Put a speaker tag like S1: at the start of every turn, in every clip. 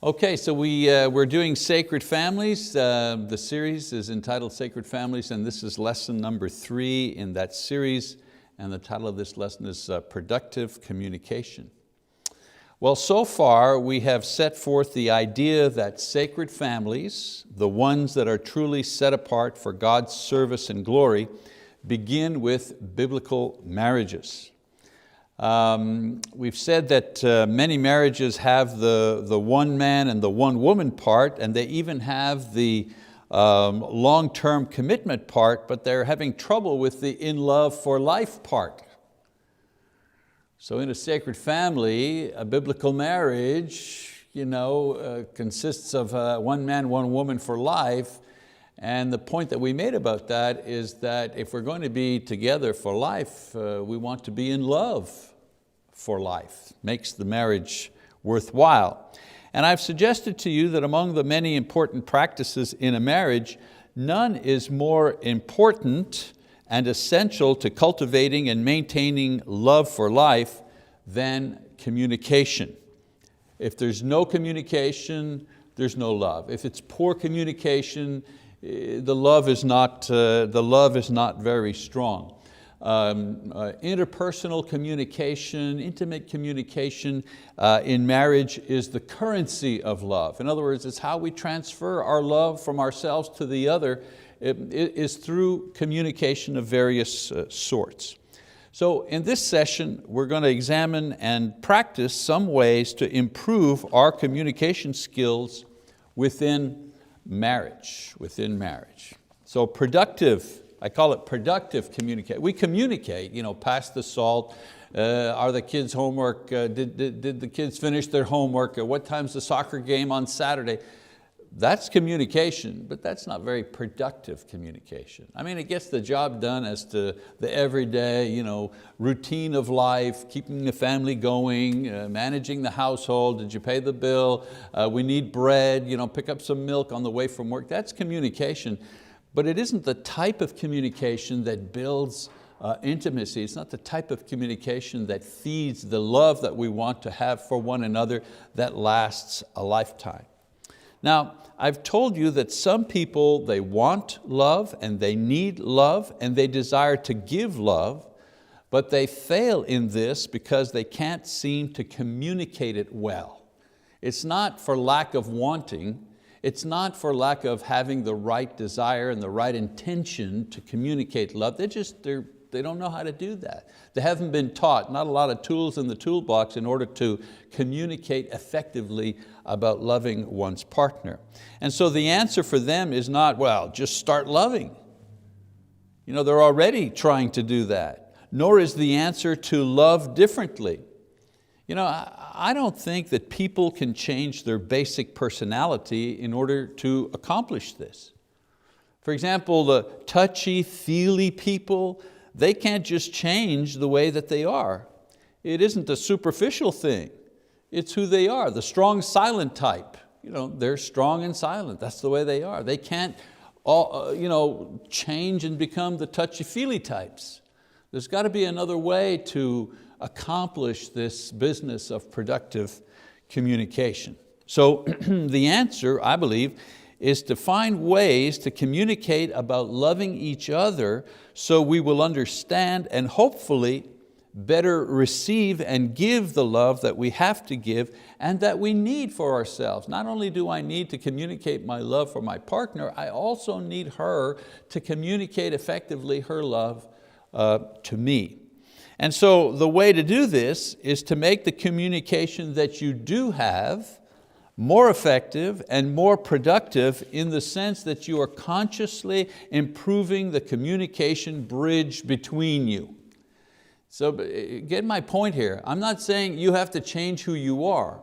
S1: Okay, so we're doing Sacred Families. The series is entitled Sacred Families, and this is lesson number 3 in that series. And the title of this lesson is Productive Communication. Well, so far we have set forth the idea that sacred families, the ones that are truly set apart for God's service and glory, begin with biblical marriages. We've said that many marriages have the one man and the one woman part, and they even have the long-term commitment part, but they're having trouble with the in love for life part. So in a sacred family, a biblical marriage consists of one man, one woman for life. And the point that we made about that is that if we're going to be together for life, we want to be in love for life. Makes the marriage worthwhile. And I've suggested to you that among the many important practices in a marriage, none is more important and essential to cultivating and maintaining love for life than communication. If there's no communication, there's no love. If it's poor communication, the love is not very strong. Interpersonal communication, intimate communication in marriage is the currency of love. In other words, it's how we transfer our love from ourselves to the other. It is through communication of various sorts. So in this session, we're going to examine and practice some ways to improve our communication skills within marriage. So productive, I call it productive communication. We communicate, pass the salt. Are the kids' homework, did the kids finish their homework? What time's the soccer game on Saturday? That's communication, but that's not very productive communication. I mean, it gets the job done as to the everyday routine of life, keeping the family going, managing the household. Did you pay the bill? We need bread, pick up some milk on the way from work. That's communication, but it isn't the type of communication that builds intimacy. It's not the type of communication that feeds the love that we want to have for one another that lasts a lifetime. Now, I've told you that some people, they want love and they need love and they desire to give love, but they fail in this because they can't seem to communicate it well. It's not for lack of wanting, it's not for lack of having the right desire and the right intention to communicate love. They don't know how to do that. They haven't been taught, not a lot of tools in the toolbox in order to communicate effectively about loving one's partner. And so the answer for them is not, well, just start loving. They're already trying to do that. Nor is the answer to love differently. I don't think that people can change their basic personality in order to accomplish this. For example, the touchy-feely people, they can't just change the way that they are. It isn't a superficial thing. It's who they are, the strong silent type. They're strong and silent, that's the way they are. They can't change and become the touchy-feely types. There's got to be another way to accomplish this business of productive communication. So the answer, I believe, is to find ways to communicate about loving each other so we will understand and hopefully better receive and give the love that we have to give and that we need for ourselves. Not only do I need to communicate my love for my partner, I also need her to communicate effectively her love to me. And so the way to do this is to make the communication that you do have more effective and more productive in the sense that you are consciously improving the communication bridge between you. So get my point here. I'm not saying you have to change who you are,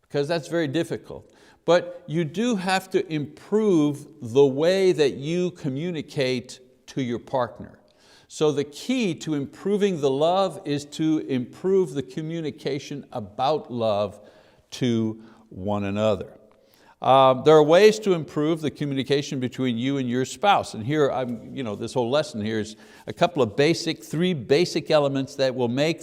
S1: because that's very difficult. But you do have to improve the way that you communicate to your partner. So the key to improving the love is to improve the communication about love to one another. There are ways to improve the communication between you and your spouse. And here, this whole lesson here is a couple of three basic elements that will make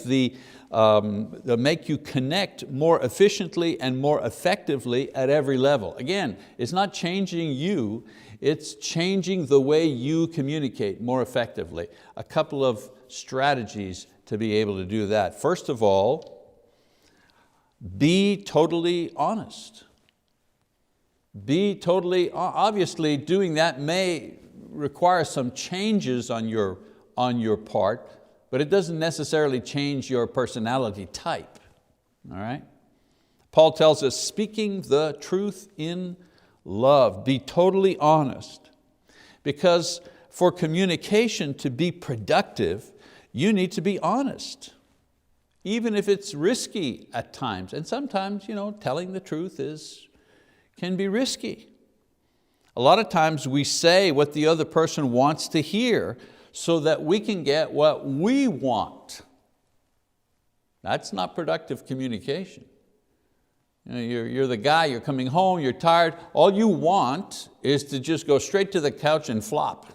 S1: you connect more efficiently and more effectively at every level. Again, it's not changing you, it's changing the way you communicate more effectively. A couple of strategies to be able to do that. First of all, be totally honest. Obviously doing that may require some changes on your part, but it doesn't necessarily change your personality type, all right? Paul tells us, speaking the truth in love, be totally honest. Because for communication to be productive, you need to be honest, even if it's risky at times. And sometimes, telling the truth can be risky. A lot of times we say what the other person wants to hear so that we can get what we want. That's not productive communication. You're the guy, you're coming home, you're tired. All you want is to just go straight to the couch and flop.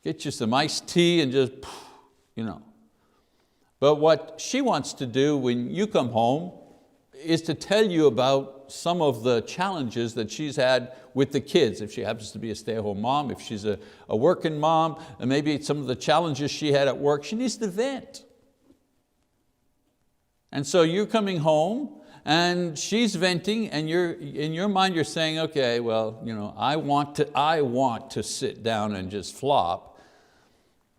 S1: Get you some iced tea and just, But what she wants to do when you come home is to tell you about some of the challenges that she's had with the kids, if she happens to be a stay-at-home mom, if she's a working mom, and maybe some of the challenges she had at work, she needs to vent. And so you're coming home and she's venting, and in your mind you're saying, okay, well, I want to sit down and just flop,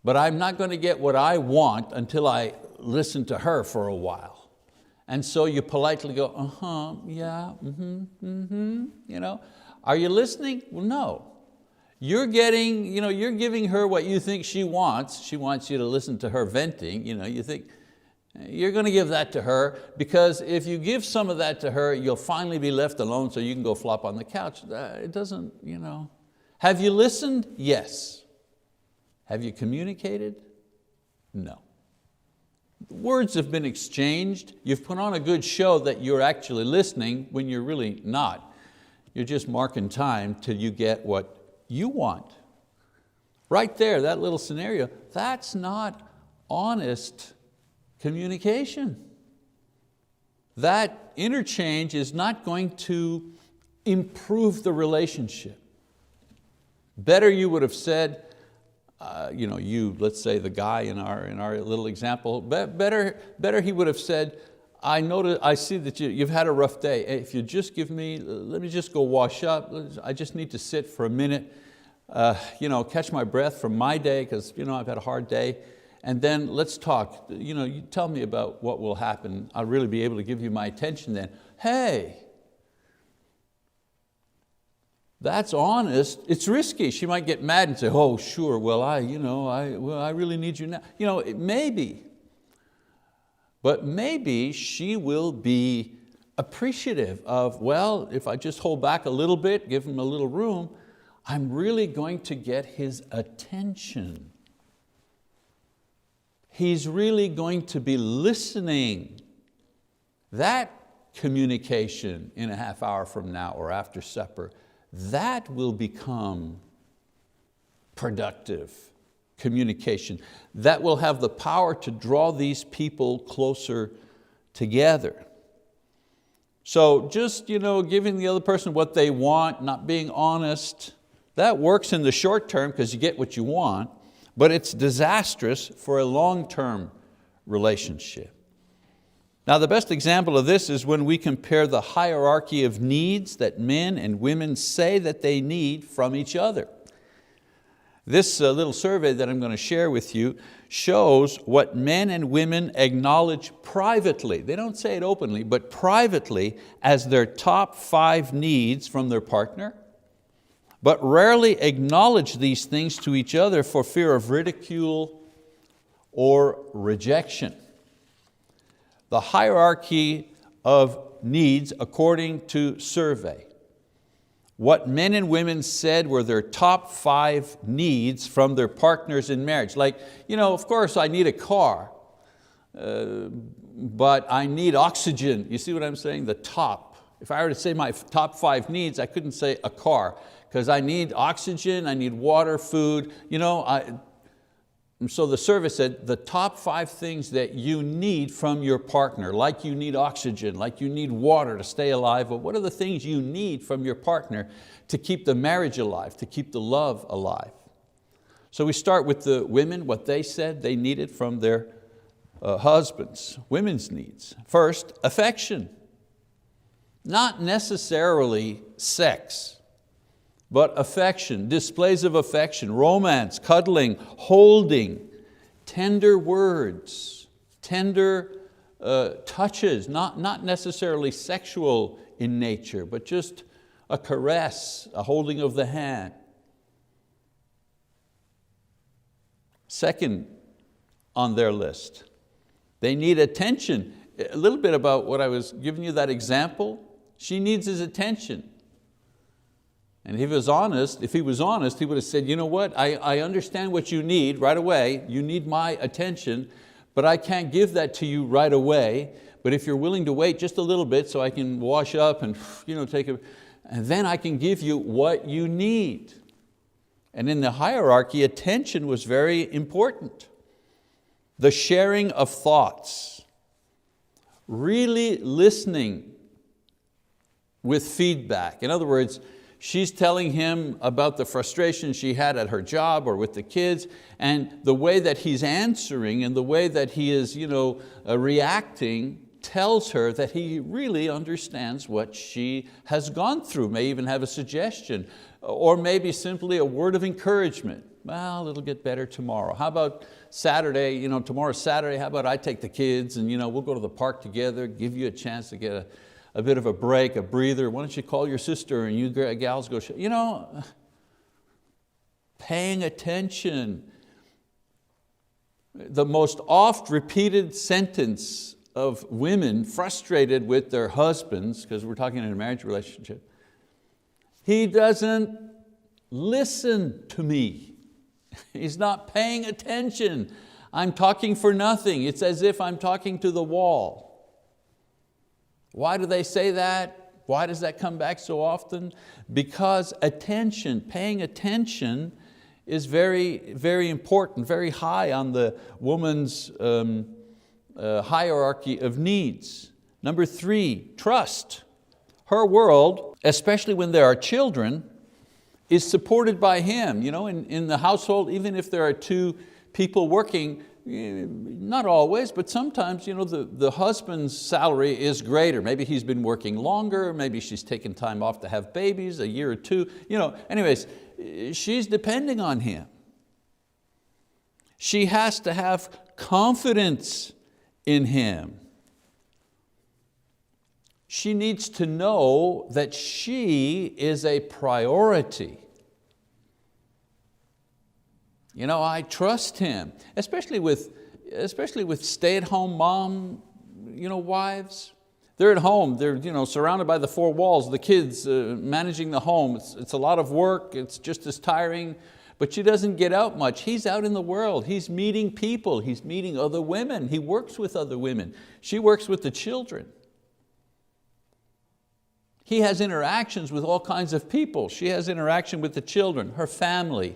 S1: but I'm not going to get what I want until I listen to her for a while. And so you politely go, yeah, Are you listening? Well, no. You're giving her what you think she wants. She wants you to listen to her venting. You think, you're going to give that to her, because if you give some of that to her, you'll finally be left alone so you can go flop on the couch. It doesn't, Have you listened? Yes. Have you communicated? No. Words have been exchanged. You've put on a good show that you're actually listening when you're really not. You're just marking time till you get what you want. Right there, that little scenario, that's not honest communication. That interchange is not going to improve the relationship. Better you would have said, let's say the guy in our little example, better he would have said, I see that you've had a rough day. Hey, if you just let me just go wash up. I just need to sit for a minute, catch my breath from my day, because I've had a hard day. And then let's talk. You tell me about what will happen. I'll really be able to give you my attention then. Hey, that's honest. It's risky. She might get mad and say, oh, sure, well, I really need you now. Maybe. But maybe she will be appreciative of, well, if I just hold back a little bit, give him a little room, I'm really going to get his attention. He's really going to be listening. That communication in a half hour from now or after supper, that will become productive communication. That will have the power to draw these people closer together. So just giving the other person what they want, not being honest, that works in the short term because you get what you want, but it's disastrous for a long-term relationship. Now, the best example of this is when we compare the hierarchy of needs that men and women say that they need from each other. This little survey that I'm going to share with you shows what men and women acknowledge privately. They don't say it openly, but privately as their top 5 needs from their partner, but rarely acknowledge these things to each other for fear of ridicule or rejection. The hierarchy of needs according to survey. What men and women said were their top 5 needs from their partners in marriage. Like, of course I need a car, but I need oxygen. You see what I'm saying? The top If I were to say my top 5 needs, I couldn't say a car, because I need oxygen, I need water, food. So the service said the top 5 things that you need from your partner, like you need oxygen, like you need water to stay alive, but what are the things you need from your partner to keep the marriage alive, to keep the love alive? So we start with the women, what they said they needed from their husbands, women's needs. First, affection. Not necessarily sex, but affection, displays of affection, romance, cuddling, holding, tender words, tender touches, not necessarily sexual in nature, but just a caress, a holding of the hand. Second on their list, they need attention. A little bit about what I was giving you that example. She needs his attention. And if he was honest, he would have said, you know what, I understand what you need right away. You need my attention, but I can't give that to you right away. But if you're willing to wait just a little bit so I can wash up and and then I can give you what you need. And in the hierarchy, attention was very important. The sharing of thoughts, really listening with feedback. In other words, she's telling him about the frustration she had at her job or with the kids, and the way that he's answering and the way that he is reacting tells her that he really understands what she has gone through, may even have a suggestion, or maybe simply a word of encouragement. Well, it'll get better tomorrow. How about Saturday, tomorrow's Saturday, how about I take the kids and we'll go to the park together, give you a chance to get a bit of a break, a breather. Why don't you call your sister and you gals go, paying attention. The most oft repeated sentence of women frustrated with their husbands, because we're talking in a marriage relationship, he doesn't listen to me. He's not paying attention. I'm talking for nothing. It's as if I'm talking to the wall. Why do they say that? Why does that come back so often? Because attention, paying attention is very, very important, very high on the woman's hierarchy of needs. Number 3, trust. Her world, especially when there are children, is supported by him. In the household, even if there are 2 people working, not always, but sometimes the husband's salary is greater. Maybe he's been working longer, maybe she's taken time off to have babies, a year or 2. Anyways, she's depending on him. She has to have confidence in him. She needs to know that she is a priority. I trust him, especially with stay-at-home mom, wives. They're at home, they're surrounded by the 4 walls, the kids managing the home. It's a lot of work, it's just as tiring, but she doesn't get out much. He's out in the world, he's meeting people, he's meeting other women, he works with other women. She works with the children. He has interactions with all kinds of people. She has interaction with the children, her family,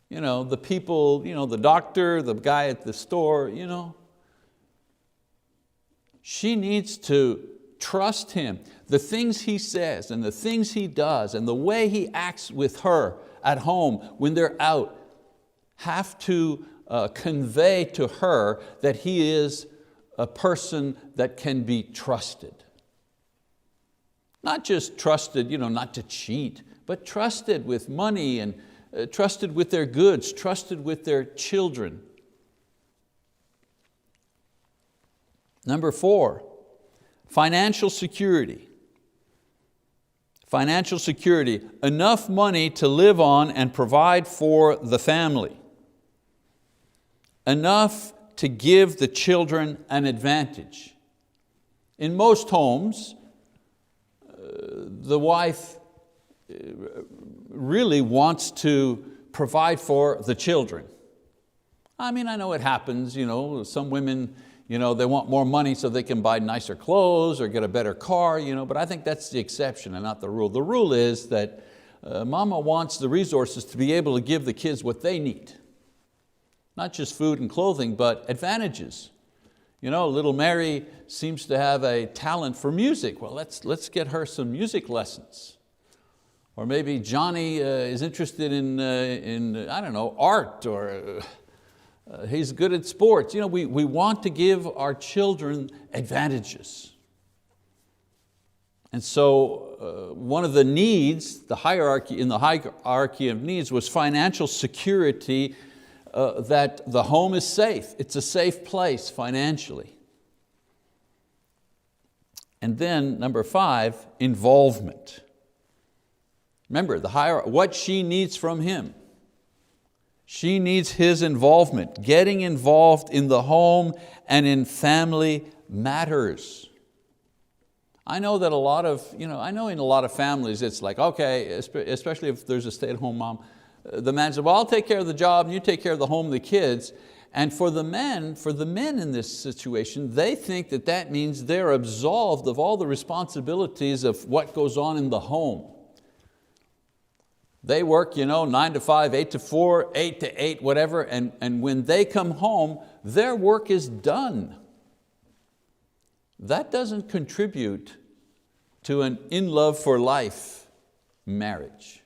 S1: the people, the doctor, the guy at the store. She needs to trust him. The things he says and the things he does and the way he acts with her at home when they're out have to convey to her that he is a person that can be trusted. Not just trusted, not to cheat, but trusted with money and trusted with their goods, trusted with their children. Number 4, financial security. Financial security, enough money to live on and provide for the family. Enough to give the children an advantage. In most homes, the wife really wants to provide for the children. I know it happens, some women They want more money so they can buy nicer clothes or get a better car, but I think that's the exception and not the rule. The rule is that mama wants the resources to be able to give the kids what they need. Not just food and clothing, but advantages. Little Mary seems to have a talent for music. Well, let's get her some music lessons. Or maybe Johnny is interested in I don't know, art, or he's good at sports. We want to give our children advantages. And so one of the needs, the hierarchy of needs, was financial security, that the home is safe. It's a safe place financially. And then number 5, involvement. Remember, what she needs from him. She needs his involvement, getting involved in the home and in family matters. I know that in a lot of families it's like, okay, especially if there's a stay-at-home mom, the man says, well, I'll take care of the job and you take care of the home and the kids. And for the men in this situation, they think that means they're absolved of all the responsibilities of what goes on in the home. They work 9 to 5, 8 to 4, 8 to 8, whatever, and when they come home, their work is done. That doesn't contribute to an in love for life marriage.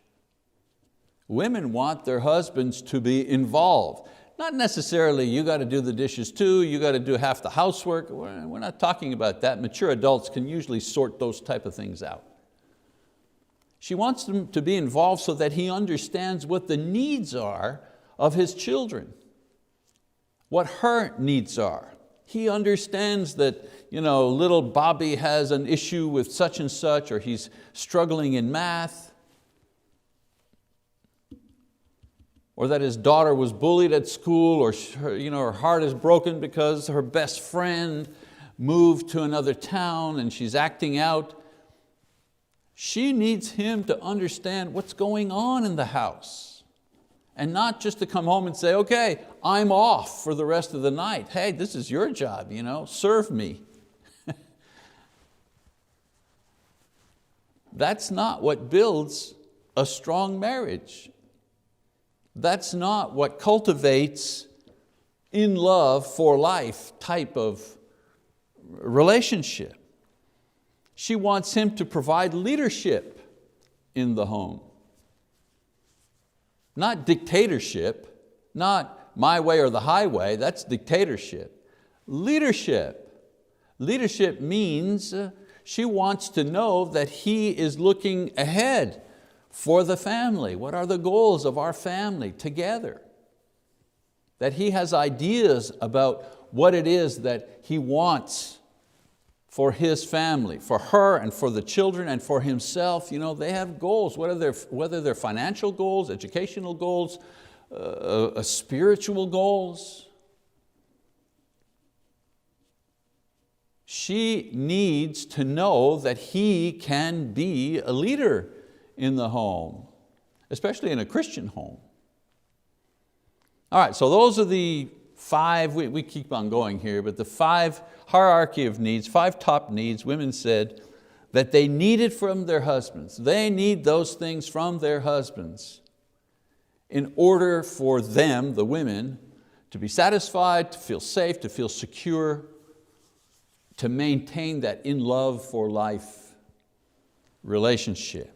S1: Women want their husbands to be involved. Not necessarily you got to do the dishes too, you got to do half the housework. We're not talking about that. Mature adults can usually sort those type of things out. She wants him to be involved so that he understands what the needs are of his children, what her needs are. He understands that little Bobby has an issue with such and such, or he's struggling in math, or that his daughter was bullied at school, or her heart is broken because her best friend moved to another town and she's acting out. She needs him to understand what's going on in the house, and not just to come home and say, okay, I'm off for the rest of the night. Hey, this is your job, serve me. That's not what builds a strong marriage. That's not what cultivates in love for life type of relationship. She wants him to provide leadership in the home. Not dictatorship, not my way or the highway, that's dictatorship. Leadership. Leadership means she wants to know that he is looking ahead for the family. What are the goals of our family together? That he has ideas about what it is that he wants for his family, for her and for the children and for himself. They have goals, whether they're financial goals, educational goals, spiritual goals. She needs to know that he can be a leader in the home, especially in a Christian home. All right, so those are the 5, we keep on going here, but the 5 hierarchy of needs, 5 top needs women said that they needed from their husbands. They need those things from their husbands in order for them, the women, to be satisfied, to feel safe, to feel secure, to maintain that in love for life relationship.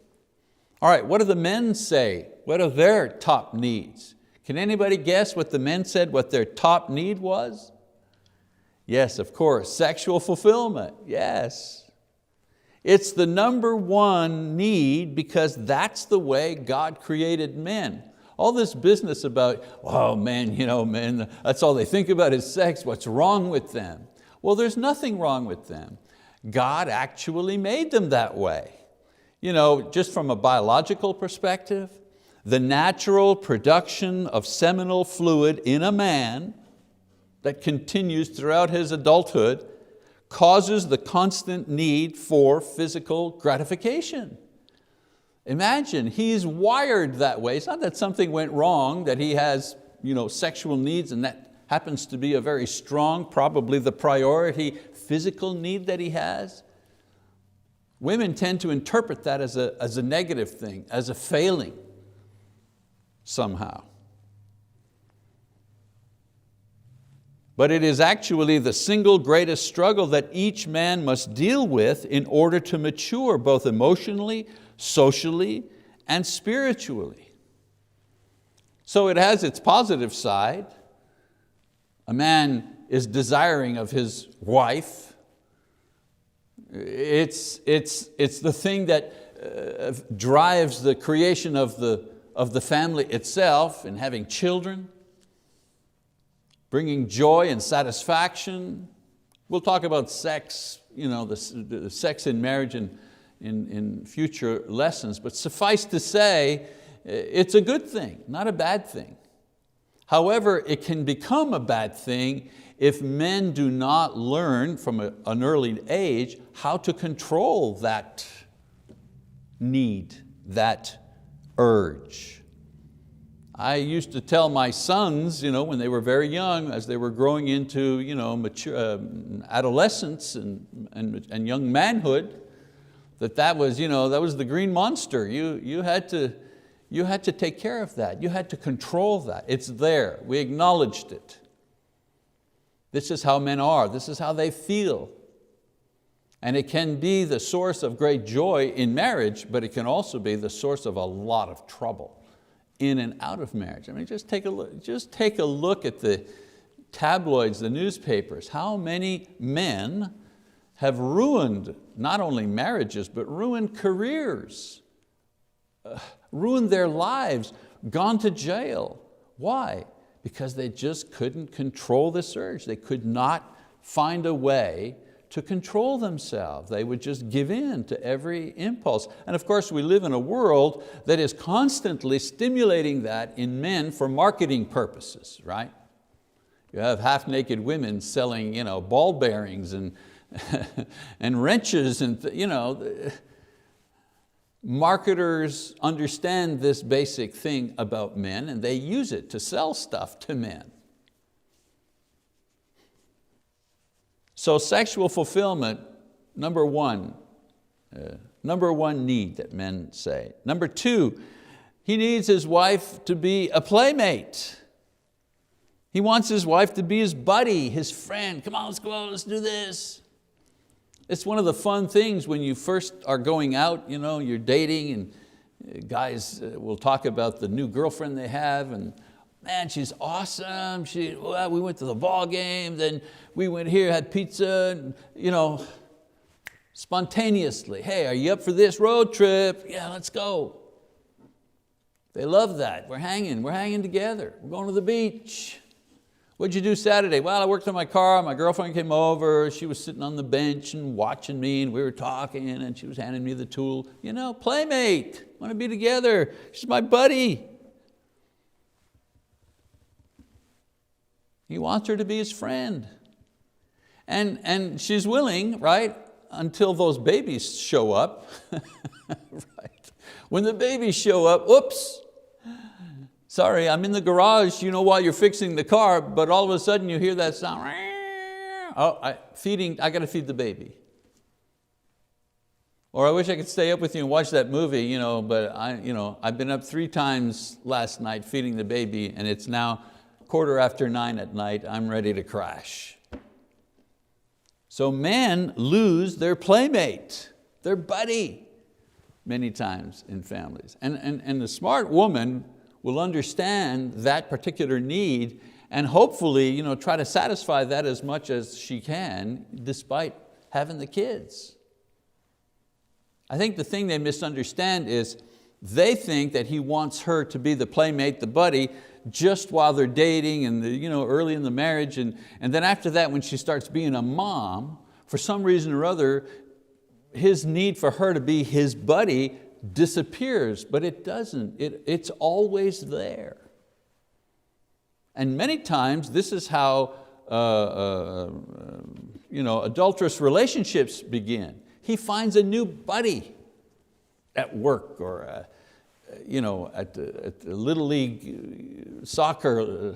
S1: All right, what do the men say? What are their top needs? Can anybody guess what the men said, what their top need was? Yes, of course, sexual fulfillment, yes. It's the number 1 need because that's the way God created men. All this business about, oh man, men, that's all they think about is sex, what's wrong with them? Well, there's nothing wrong with them. God actually made them that way. Just from a biological perspective, the natural production of seminal fluid in a man that continues throughout his adulthood causes the constant need for physical gratification. Imagine, he's wired that way. It's not that something went wrong, that he has sexual needs and that happens to be a very strong, probably the priority physical need that he has, women tend to interpret that as a negative thing, as a failing somehow. But it is actually the single greatest struggle that each man must deal with in order to mature both emotionally, socially, and spiritually. So it has its positive side. A man is desiring of his wife. It's the thing that drives the creation of the family itself and having children, bringing joy and satisfaction. We'll talk about sex, the sex in marriage in future lessons, but suffice to say, it's a good thing, not a bad thing. However, it can become a bad thing if men do not learn from an early age how to control that need, that urge. I used to tell my sons, when they were very young, as they were growing into mature, adolescence and young manhood, that was the green monster. You had to take care of that. You had to control that. It's there. We acknowledged it. This is how men are. This is how they feel. And it can be the source of great joy in marriage, but it can also be the source of a lot of trouble in and out of marriage. I mean, just take a look at the tabloids, the newspapers. How many men have ruined not only marriages, but ruined careers, ruined their lives, gone to jail. Why? Because they just couldn't control this urge. They could not find a way to control themselves. They would just give in to every impulse. And of course, we live in a world that is constantly stimulating that in men for marketing purposes, right? You have half-naked women selling ball bearings and, and wrenches. And marketers understand this basic thing about men, and they use it to sell stuff to men. So sexual fulfillment, number one need that men say. Number two, he needs his wife to be a playmate. He wants his wife to be his buddy, his friend. Come on, let's go out, let's do this. It's one of the fun things when you first are going out, you're dating, and guys will talk about the new girlfriend they have, and man, she's awesome. We went to the ball game, then we went here, had pizza, and spontaneously, hey, are you up for this road trip? Yeah, let's go. They love that. We're hanging together. We're going to the beach. What'd you do Saturday? Well, I worked on my car. My girlfriend came over. She was sitting on the bench and watching me, and we were talking, and she was handing me the tool. Playmate, want to be together. She's my buddy. He wants her to be his friend. And she's willing, right, until those babies show up. Right. When the babies show up, oops, sorry, I'm in the garage, while you're fixing the car, but all of a sudden you hear that sound. Oh, I got to feed the baby. Or I wish I could stay up with you and watch that movie, but I've been up 3 times last night feeding the baby, and it's now 9:15 at night. I'm ready to crash. So men lose their playmate, their buddy, many times in families. And the smart woman will understand that particular need and hopefully try to satisfy that as much as she can despite having the kids. I think the thing they misunderstand is they think that he wants her to be the playmate, the buddy, just while they're dating and early in the marriage, and then after that, when she starts being a mom, for some reason or other, his need for her to be his buddy disappears, but it doesn't. It's always there. And many times this is how adulterous relationships begin. He finds a new buddy at work or at the Little League soccer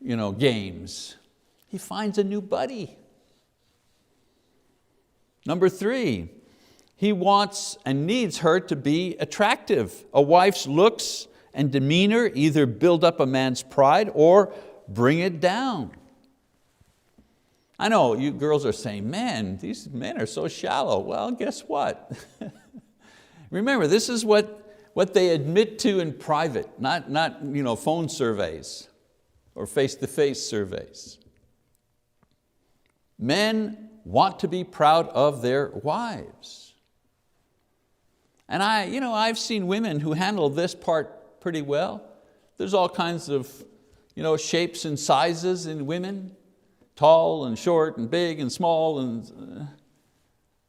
S1: games. He finds a new buddy. Number 3, he wants and needs her to be attractive. A wife's looks and demeanor either build up a man's pride or bring it down. I know you girls are saying, man, these men are so shallow. Well, guess what? Remember, this is what they admit to in private, not phone surveys or face-to-face surveys. Men want to be proud of their wives. And I've seen women who handle this part pretty well. There's all kinds of shapes and sizes in women, tall and short and big and small.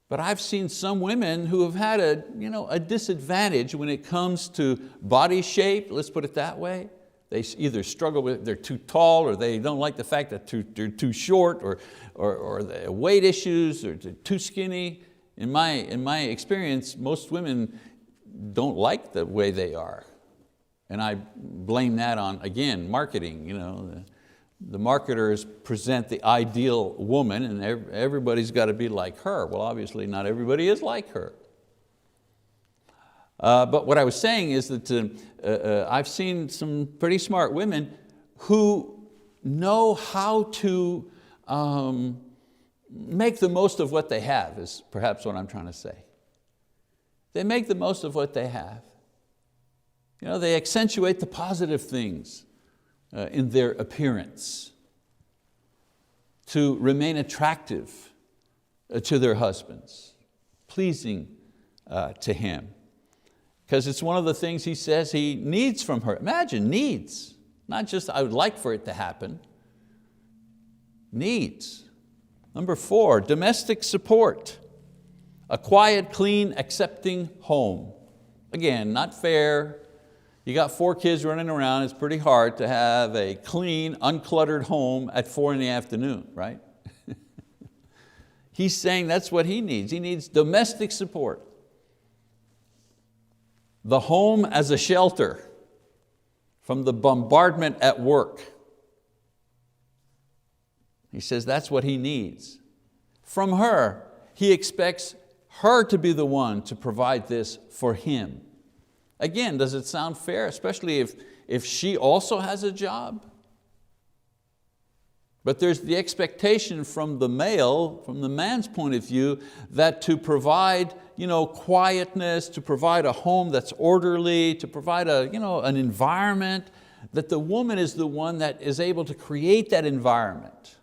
S1: But I've seen some women who have had a disadvantage when it comes to body shape, let's put it that way. They either struggle with, they're too tall, or they don't like the fact that they're too short, or the weight issues, or they're too skinny. In my experience, most women don't like the way they are. And I blame that on, again, marketing. The marketers present the ideal woman and everybody's got to be like her. Well, obviously not everybody is like her. But what I was saying is that I've seen some pretty smart women who know how to make the most of what they have, is perhaps what I'm trying to say. They make the most of what they have. They accentuate the positive things in their appearance to remain attractive to their husbands, pleasing to him. Because it's one of the things he says he needs from her. Imagine, needs. Not just I would like for it to happen. Needs. Number 4, domestic support. A quiet, clean, accepting home. Again, not fair. You got 4 kids running around, it's pretty hard to have a clean, uncluttered home at 4 p.m, right? He's saying that's what he needs. He needs domestic support. The home as a shelter from the bombardment at work. He says that's what he needs. From her, he expects her to be the one to provide this for him. Again, does it sound fair, especially if she also has a job? But there's the expectation from the male, from the man's point of view, that to provide quietness, to provide a home that's orderly, to provide an environment, that the woman is the one that is able to create that environment,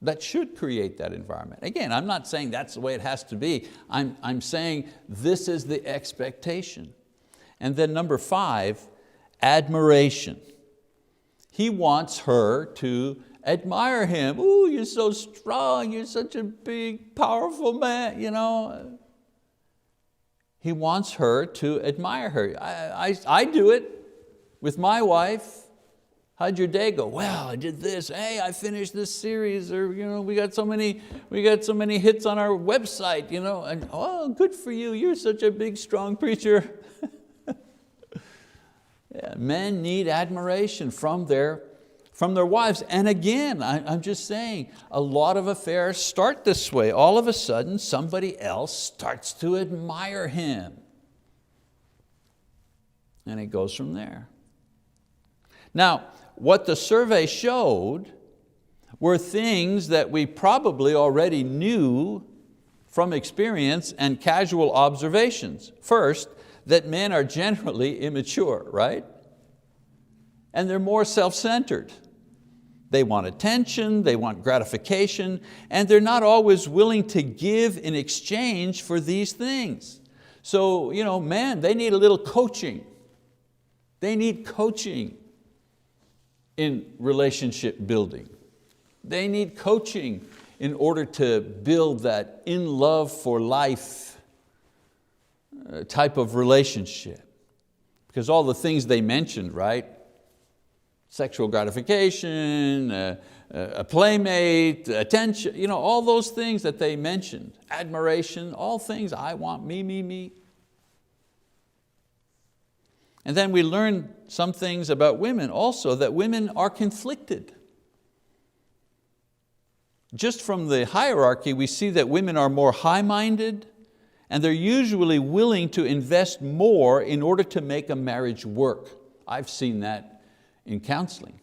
S1: that should create that environment. Again, I'm not saying that's the way it has to be. I'm saying this is the expectation. And then number 5, admiration. He wants her to admire him. Ooh, you're so strong, you're such a big, powerful man, He wants her to admire her. I do it with my wife. How'd your day go? Well, I did this. Hey, I finished this series, or we got so many hits on our website, and oh, good for you. You're such a big, strong preacher. Yeah, men need admiration from their wives. And again, I'm just saying, a lot of affairs start this way. All of a sudden, somebody else starts to admire him. And it goes from there. Now, what the survey showed were things that we probably already knew from experience and casual observations. First, that men are generally immature, right? And they're more self-centered. They want attention, they want gratification, and they're not always willing to give in exchange for these things. So, man, they need a little coaching. They need coaching in relationship building. They need coaching in order to build that in love for life type of relationship. Because all the things they mentioned, right? Sexual gratification, a playmate, attention, all those things that they mentioned, admiration, all things, I want me. And then we learn some things about women also, that women are conflicted. just from the hierarchy, we see that women are more high-minded, and they're usually willing to invest more in order to make a marriage work. I've seen that in counseling.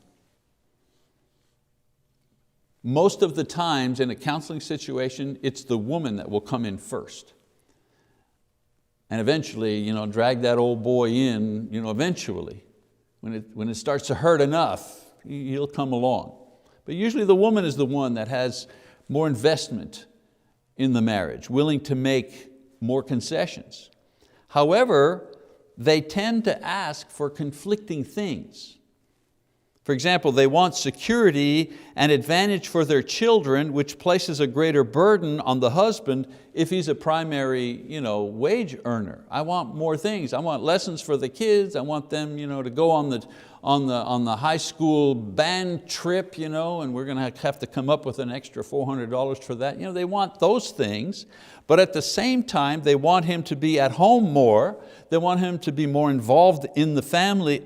S1: Most of the times in a counseling situation, it's the woman that will come in first. And eventually, drag that old boy in, eventually. When it starts to hurt enough, he'll come along. But usually the woman is the one that has more investment in the marriage, willing to make more concessions. However, they tend to ask for conflicting things. For example, they want security and advantage for their children, which places a greater burden on the husband if he's a primary wage earner. I want more things. I want lessons for the kids. I want them to go on the high school band trip, and we're going to have to come up with an extra $400 for that. They want those things, but at the same time, they want him to be at home more. They want him to be more involved in the family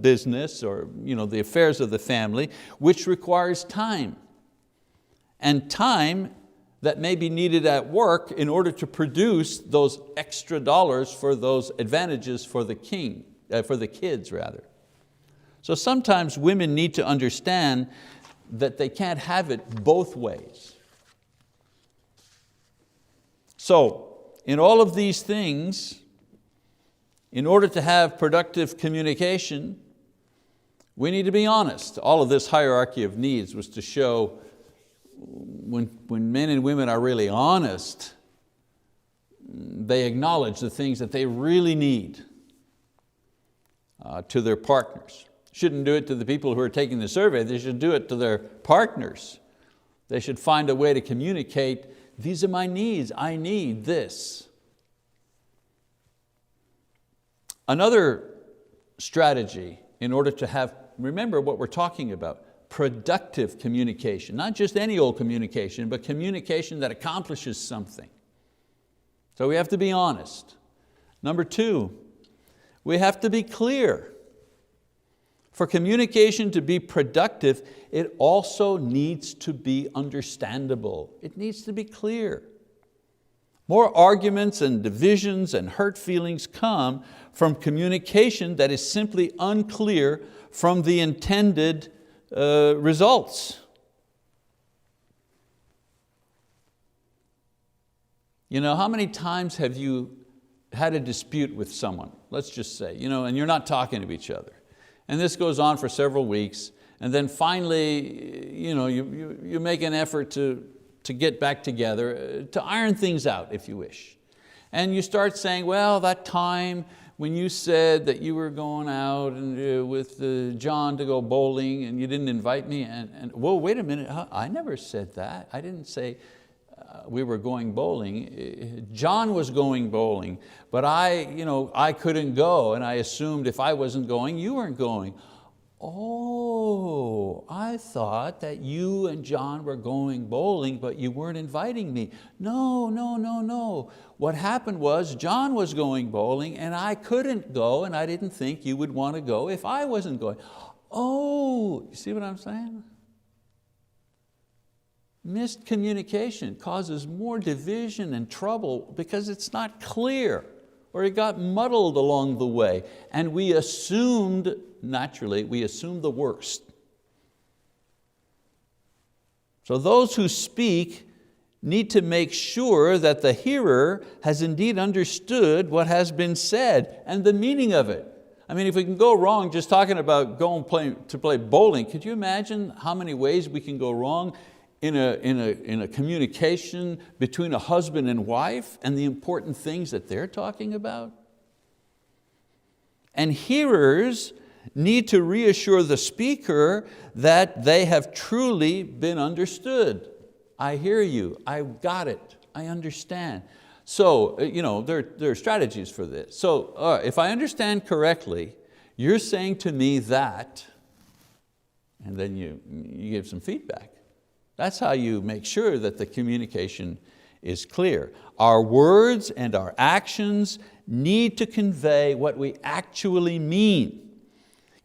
S1: business or the affairs of the family, which requires time. And time that may be needed at work in order to produce those extra dollars for those advantages for the kids rather. So sometimes women need to understand that they can't have it both ways. So in all of these things, in order to have productive communication, we need to be honest. All of this hierarchy of needs was to show when men and women are really honest, they acknowledge the things that they really need to their partners. Shouldn't do it to the people who are taking the survey, they should do it to their partners. They should find a way to communicate, these are my needs, I need this. Another strategy in order to have, remember what we're talking about, productive communication, not just any old communication, but communication that accomplishes something. So we have to be honest. Number two, we have to be clear. For communication to be productive, it also needs to be understandable. It needs to be clear. More arguments and divisions and hurt feelings come from communication that is simply unclear from the intended results. How many times have you had a dispute with someone, let's just say, and you're not talking to each other. And this goes on for several weeks, and then finally you make an effort to get back together, to iron things out if you wish. And you start saying, well, that time when you said that you were going out and, with John to go bowling and you didn't invite me, and whoa, wait a minute, I never said that. I didn't say we were going bowling. John was going bowling, but I couldn't go, and I assumed if I wasn't going, you weren't going. Oh, I thought that you and John were going bowling, but you weren't inviting me. No. What happened was John was going bowling and I couldn't go, and I didn't think you would want to go if I wasn't going. Oh, you see what I'm saying? Missed communication causes more division and trouble because it's not clear, or it got muddled along the way, and we assumed, naturally, we assumed the worst. So those who speak need to make sure that the hearer has indeed understood what has been said and the meaning of it. I mean, if we can go wrong just talking about going to play bowling, could you imagine how many ways we can go wrong in a communication between a husband and wife and the important things that they're talking about? And hearers need to reassure the speaker that they have truly been understood. I hear you, I got it, I understand. So there are strategies for this. So if I understand correctly, you're saying to me that, and then you give some feedback. That's how you make sure that the communication is clear. Our words and our actions need to convey what we actually mean.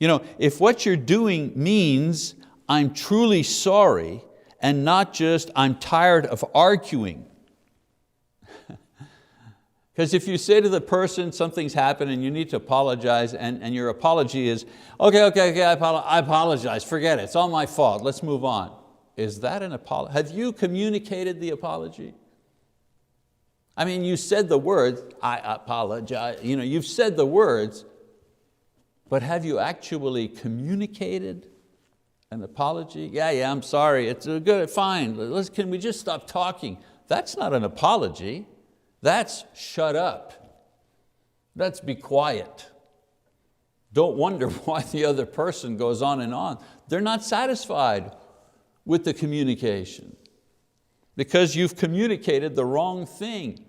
S1: If what you're doing means I'm truly sorry and not just I'm tired of arguing. Because if you say to the person something's happened and you need to apologize and your apology is, okay, I apologize, forget it, it's all my fault, let's move on. Is that an apology? Have you communicated the apology? I mean, you said the words, I apologize, you've said the words, but have you actually communicated an apology? Yeah, I'm sorry, it's good, fine, can we just stop talking? That's not an apology. That's shut up. That's be quiet. Don't wonder why the other person goes on and on. They're not satisfied with the communication because you've communicated the wrong thing.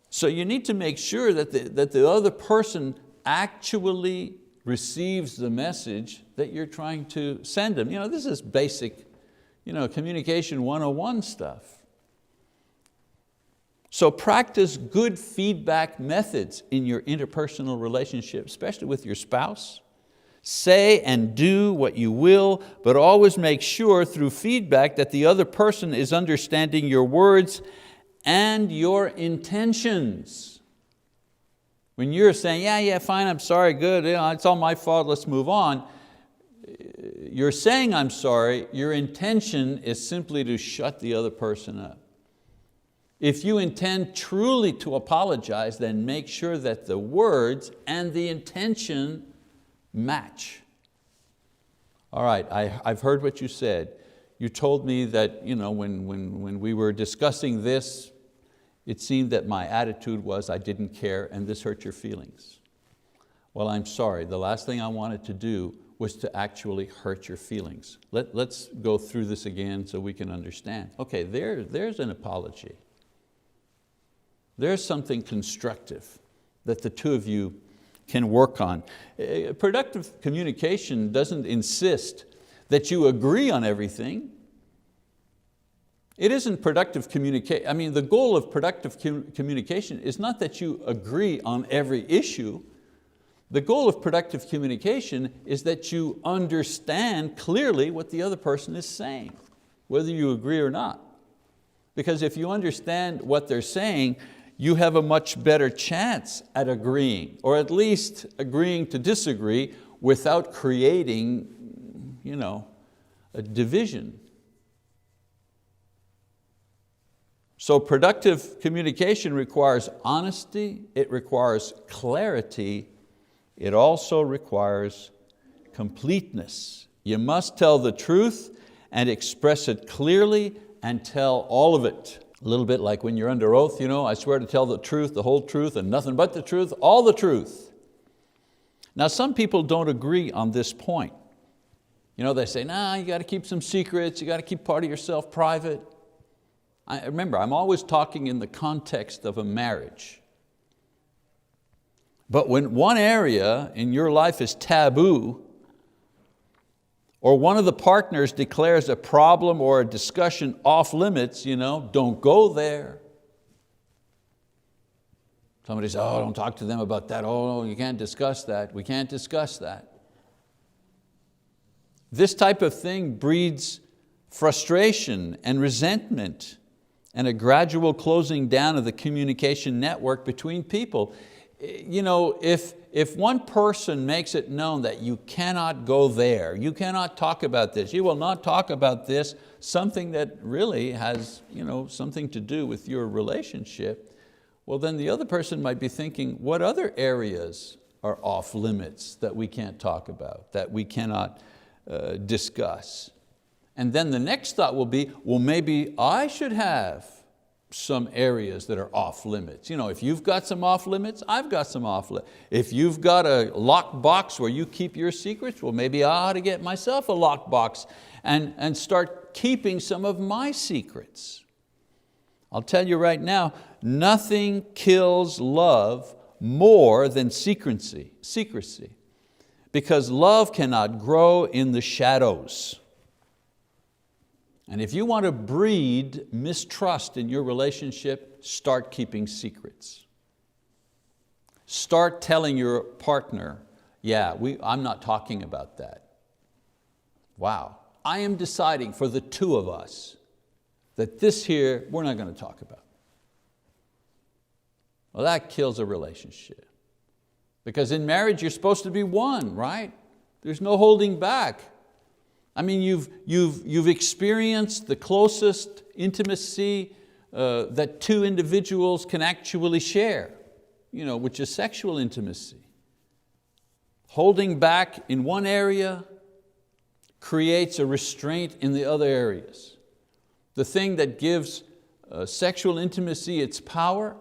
S1: So you need to make sure that the other person actually receives the message that you're trying to send them. This is basic communication 101 stuff. So practice good feedback methods in your interpersonal relationship, especially with your spouse. Say and do what you will, but always make sure through feedback that the other person is understanding your words and your intentions. When you're saying, yeah, fine, I'm sorry, good, it's all my fault, let's move on. You're saying I'm sorry, your intention is simply to shut the other person up. If you intend truly to apologize, then make sure that the words and the intention match. All right, I've heard what you said. You told me that when we were discussing this, it seemed that my attitude was I didn't care and this hurt your feelings. Well, I'm sorry, the last thing I wanted to do was to actually hurt your feelings. Let's go through this again so we can understand. Okay, there's an apology. There's something constructive that the two of you can work on. Productive communication doesn't insist that you agree on everything. It isn't productive communication. The goal of productive communication is not that you agree on every issue. The goal of productive communication is that you understand clearly what the other person is saying, whether you agree or not. Because if you understand what they're saying, you have a much better chance at agreeing, or at least agreeing to disagree without creating a division. So productive communication requires honesty, it requires clarity, it also requires completeness. You must tell the truth and express it clearly and tell all of it. A little bit like when you're under oath, I swear to tell the truth, the whole truth, and nothing but the truth, all the truth. Now some people don't agree on this point. They say, nah, you got to keep some secrets, you got to keep part of yourself private. Remember, I'm always talking in the context of a marriage. But when one area in your life is taboo, or one of the partners declares a problem or a discussion off limits, don't go there. Somebody says, oh, don't talk to them about that. Oh, you can't discuss that. We can't discuss that. This type of thing breeds frustration and resentment and a gradual closing down of the communication network between people. If one person makes it known that you cannot go there, you cannot talk about this, you will not talk about this, something that really has something to do with your relationship, well then the other person might be thinking, what other areas are off limits that we can't talk about, that we cannot discuss? And then the next thought will be, well maybe I should have some areas that are off limits. If you've got some off limits, I've got some off limits. If you've got a locked box where you keep your secrets, well maybe I ought to get myself a locked box and start keeping some of my secrets. I'll tell you right now, nothing kills love more than secrecy. Because love cannot grow in the shadows. And if you want to breed mistrust in your relationship, start keeping secrets. Start telling your partner, yeah, I'm not talking about that. Wow. I am deciding for the two of us that this here we're not going to talk about. Well, that kills a relationship. Because in marriage you're supposed to be one, right? There's no holding back. I mean, you've experienced the closest intimacy that two individuals can actually share, which is sexual intimacy. Holding back in one area creates a restraint in the other areas. The thing that gives sexual intimacy its power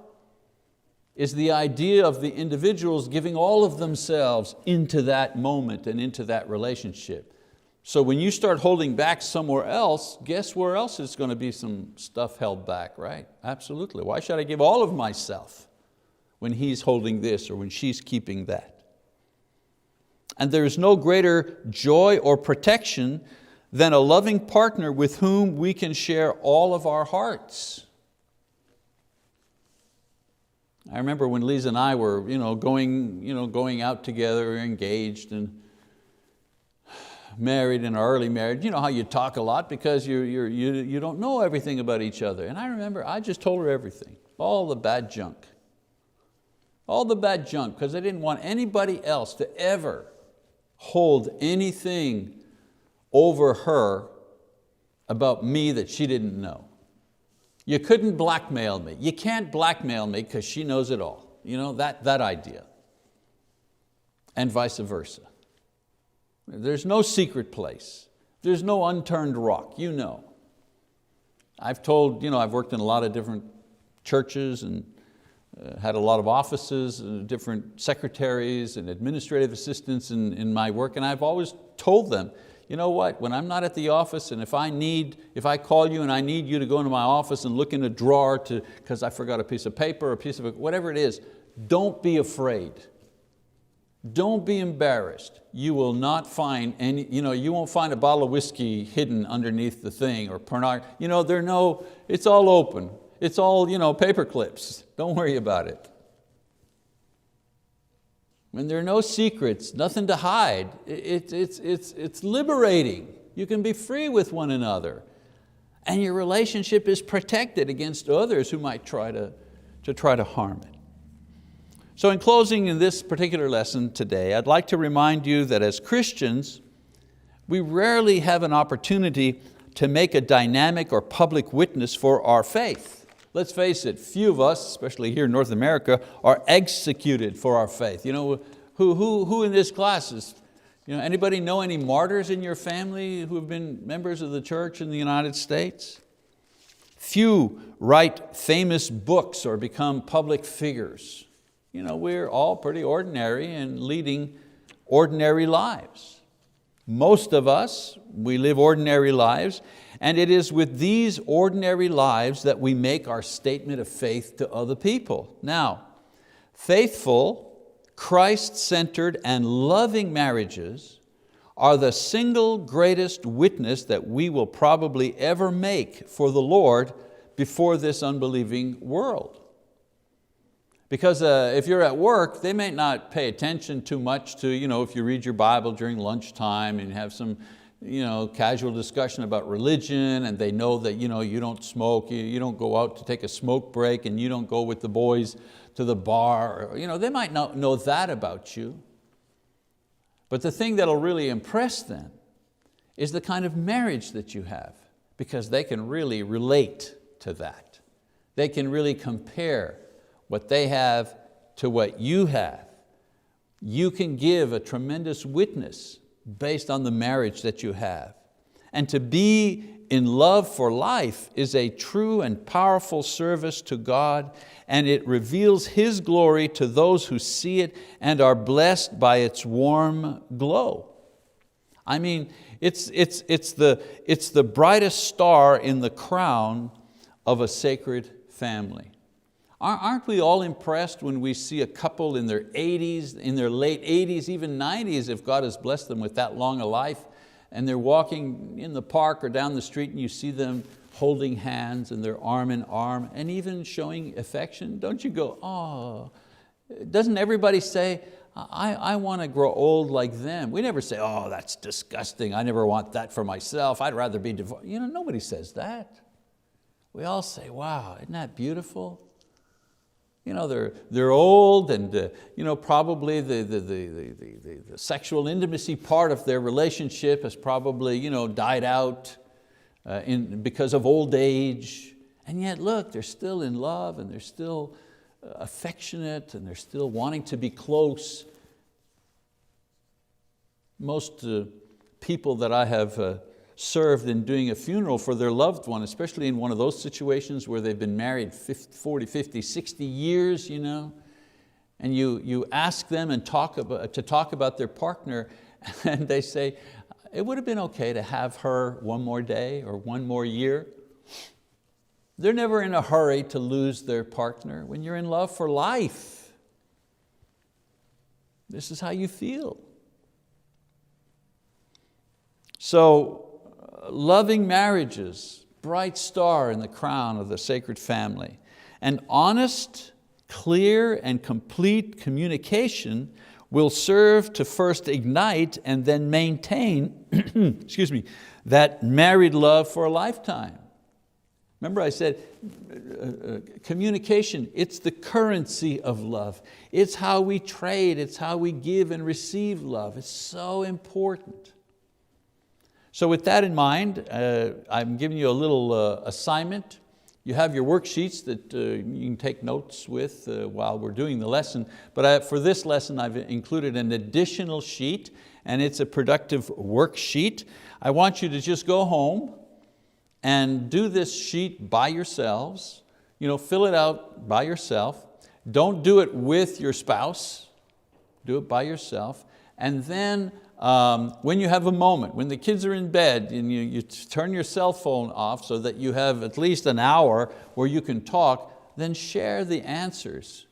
S1: is the idea of the individuals giving all of themselves into that moment and into that relationship. So when you start holding back somewhere else, guess where else is going to be some stuff held back, right? Absolutely. Why should I give all of myself when he's holding this or when she's keeping that? And there is no greater joy or protection than a loving partner with whom we can share all of our hearts. I remember when Lisa and I were going out together, engaged and married in our early marriage. You know how you talk a lot because you don't know everything about each other. And I remember I just told her everything, all the bad junk. All the bad junk, because I didn't want anybody else to ever hold anything over her about me that she didn't know. You couldn't blackmail me. You can't blackmail me because she knows it all. That idea. And vice versa. There's no secret place. There's no unturned rock, I've worked in a lot of different churches and had a lot of offices and different secretaries and administrative assistants in my work, and I've always told them, you know what, when I'm not at the office and if I call you and I need you to go into my office and look in a drawer because I forgot a piece of paper, a piece of whatever it is, don't be afraid. Don't be embarrassed. You will not find any, you won't find a bottle of whiskey hidden underneath the thing or pornography. It's all open. It's all paper clips. Don't worry about it. When there are no secrets, nothing to hide, it's liberating. You can be free with one another. And your relationship is protected against others who might try to harm it. So in closing in this particular lesson today, I'd like to remind you that as Christians, we rarely have an opportunity to make a dynamic or public witness for our faith. Let's face it, few of us, especially here in North America, are executed for our faith. Who in this class is, anybody know any martyrs in your family who have been members of the church in the United States? Few write famous books or become public figures. We're all pretty ordinary and leading ordinary lives. Most of us, we live ordinary lives, and it is with these ordinary lives that we make our statement of faith to other people. Now, faithful, Christ-centered, and loving marriages are the single greatest witness that we will probably ever make for the Lord before this unbelieving world. Because if you're at work, they may not pay attention too much to, if you read your Bible during lunchtime and have some casual discussion about religion, and they know that you don't smoke, you don't go out to take a smoke break, and you don't go with the boys to the bar. They might not know that about you. But the thing that'll really impress them is the kind of marriage that you have, because they can really relate to that. They can really compare what they have to what you have. You can give a tremendous witness based on the marriage that you have. And to be in love for life is a true and powerful service to God, and it reveals His glory to those who see it and are blessed by its warm glow. I mean, it's the brightest star in the crown of a sacred family. Aren't we all impressed when we see a couple in their 80s, in their late 80s, even 90s, if God has blessed them with that long a life, and they're walking in the park or down the street and you see them holding hands and they're arm in arm and even showing affection? Don't you go, oh, doesn't everybody say, I want to grow old like them. We never say, oh, that's disgusting. I never want that for myself. I'd rather be divorced. Nobody says that. We all say, wow, isn't that beautiful? They're old and probably the sexual intimacy part of their relationship has probably died out because of old age. And yet look, they're still in love and they're still affectionate and they're still wanting to be close. Most people that I have served in doing a funeral for their loved one, especially in one of those situations where they've been married 40, 50, 60 years, and you ask them and talk about their partner, and they say, it would have been okay to have her one more day or one more year. They're never in a hurry to lose their partner. When you're in love for life, this is how you feel. So, loving marriages, bright star in the crown of the sacred family. And honest, clear, and complete communication will serve to first ignite and then maintain that married love for a lifetime. Remember I said, communication, it's the currency of love. It's how we trade, it's how we give and receive love. It's so important. So with that in mind, I'm giving you a little assignment. You have your worksheets that you can take notes with while we're doing the lesson. But for this lesson, I've included an additional sheet, and it's a productive worksheet. I want you to just go home and do this sheet by yourselves. Fill it out by yourself. Don't do it with your spouse. Do it by yourself. And then when you have a moment, when the kids are in bed and you turn your cell phone off so that you have at least an hour where you can talk, then share the answers.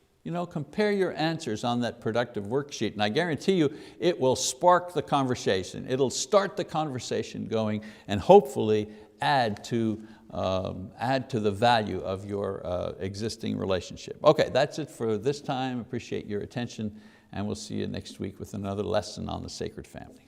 S1: Compare your answers on that productive worksheet, and I guarantee you it will spark the conversation. It'll start the conversation going and hopefully add to the value of your existing relationship. Okay, that's it for this time. Appreciate your attention, and we'll see you next week with another lesson on the sacred family.